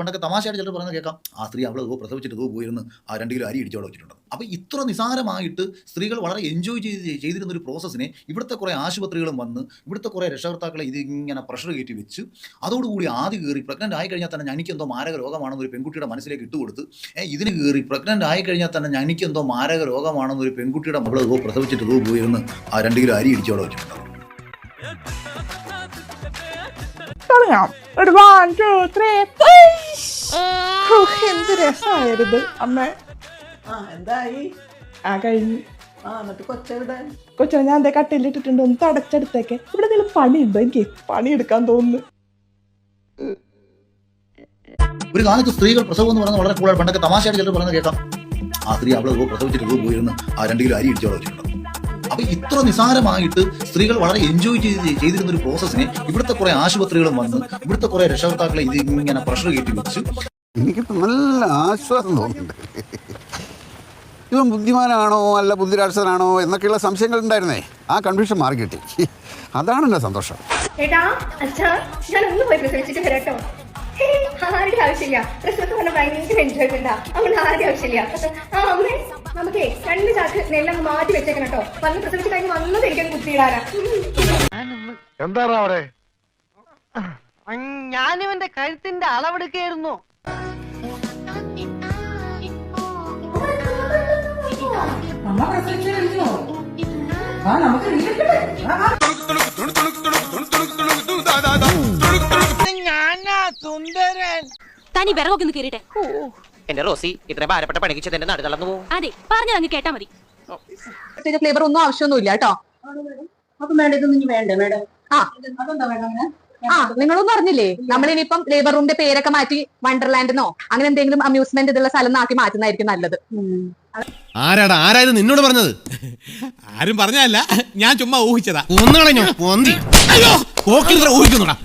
പണ്ടൊക്കെ തമാശയായിട്ട് ചിലർ പറയുന്നത് കേൾക്കാം, ആ സ്ത്രീ അവൾ പ്രസവിച്ചിട്ട് പോയിരുന്ന് ആ 2 കിലോ അരി ഇടിച്ചോടെ വെച്ചിട്ടുണ്ട്. അപ്പോൾ ഇത്ര നിസാരമായിട്ട് സ്ത്രീകൾ വളരെ എൻജോയ് ചെയ്തിരുന്ന ഒരു പ്രോസസ്സിനെ ഇവിടുത്തെ കുറേ ആശുപത്രികളും വന്ന് ഇവിടുത്തെ കുറേ രക്ഷകർത്താക്കളെ ഇതിങ്ങനെ പ്രഷർ കയറ്റി വെച്ച് അതോടുകൂടി ആദ്യ കയറി പ്രഗ്നൻ്റ് ആയിക്കഴിഞ്ഞാൽ തന്നെ എനിക്കെന്തോ മാരക രോഗമാണെന്നൊരു പെൺകുട്ടിയുടെ മനസ്സിലേക്ക് ഇട്ടുകൊടുത്ത് ഇതിന് കയറി പ്രഗ്നൻ്റ് ആയിക്കഴിഞ്ഞാൽ തന്നെ എനിക്കെന്തോ മാരക രോഗമാണെന്നൊരു പെൺകുട്ടിയുടെ മകൾ പ്രസവിച്ചിട്ട് പോയിരുന്ന് ആ 2 കിലോ അരി ഇടിച്ചോടെ വെച്ചിട്ടുണ്ട്. എന്ത് രസമായിരുന്നു അമ്മ. എന്തായി? കഴിഞ്ഞു. കൊച്ചനെ ഞാൻ എന്തേ കട്ടയിലിട്ടിട്ടുണ്ട്, ഒന്ന് തടച്ചെടുത്തേക്കെ. ഇവിടെ എന്തെങ്കിലും പണിയുണ്ടോ? എനിക്ക് പണിയെടുക്കാൻ തോന്നുന്നു. ഒരു കാലത്ത് സ്ത്രീകൾ പ്രസവം എന്ന് പറയുന്നത് വളരെ കൂടുതൽ പണ്ടൊക്കെ തമാശയായിട്ട് ചിലർ പറയുന്നത് കേൾക്കാം, ആ സ്ത്രീ അവൾ പ്രസവിച്ചിട്ട് പോയിരുന്ന് ആ 2 കിലോ അരി ഇടിച്ചോടെ വെച്ചിട്ടുണ്ട്. അപ്പോൾ ഇത്ര നിസാരമായിട്ട് സ്ത്രീകൾ വളരെ എൻജോയ് ചെയ്തിരുന്ന ഒരു പ്രോസസ്സിനെ ഇവിടുത്തെ കുറേ ആശുപത്രികളും വന്ന് ഇവിടുത്തെ കുറേ രക്ഷകർത്താക്കളെ ഇതിങ്ങനെ പ്രഷർ കയറ്റി വെച്ച് എനിക്കിപ്പോൾ നല്ല ആശ്വാസം തോന്നുന്നുണ്ട്. ഇവൻ ബുദ്ധിമാനാണോ അല്ല ബുദ്ധിരാക്ഷസനാണോ എന്നൊക്കെയുള്ള സംശയങ്ങൾ ഉണ്ടായിരുന്നേ, ആ കൺഫ്യൂഷൻ മാറി കിട്ടി. അതാണ് എൻ്റെ സന്തോഷം. ആരുടെ ആവശ്യമില്ല, പ്രസവത്തെ പറഞ്ഞ ഭയങ്കര എൻജോയ്മെന്റ് അതുകൊണ്ട് ആരുടെ ആവശ്യമില്ല. അമ്മേ നമുക്കേ 2 ചാക്ക് നെല്ലങ്ങ് മാറ്റി വെച്ചേക്കണം കേട്ടോ. വന്ന് പ്രസവിച്ച് കഴിഞ്ഞ് വന്നത് എനിക്കത് കുത്തിയിടാനാ. എന്താണ് അവിടെ? ഞാനിവന്റെ കഴുത്തിന്റെ അളവെടുക്കായിരുന്നു. തനി വിറകൊക്കെ കയറിട്ടെ. എന്റെ റോസി ഇത്ര ഭാരപ്പെട്ട പണിക്ക് എന്റെ നാട് തളർന്നു പോകും. അതെ, പറഞ്ഞത് അങ്ങ് കേട്ടാ മതി. ഫ്ലേവർ ഒന്നും ആവശ്യമൊന്നുമില്ല കേട്ടോ. നിങ്ങളൊന്നും അറിഞ്ഞില്ലേ? നമ്മളിനിപ്പം ലേബർ റൂമിന്റെ പേരൊക്കെ മാറ്റി വണ്ടർലാൻഡിനോ അങ്ങനെ എന്തെങ്കിലും അമ്യൂസ്മെന്റ് ഇതുള്ള സ്ഥലം ആക്കി മാറ്റുന്നതായിരിക്കും നല്ലത്. ആരായത് നിന്നോട് പറഞ്ഞത്? ആരും പറഞ്ഞല്ല, ഞാൻ ചുമ്മാ ഊഹിച്ചതാ. ഒന്നുകളഞ്ഞോ ഊഹിക്കുന്നുടാ.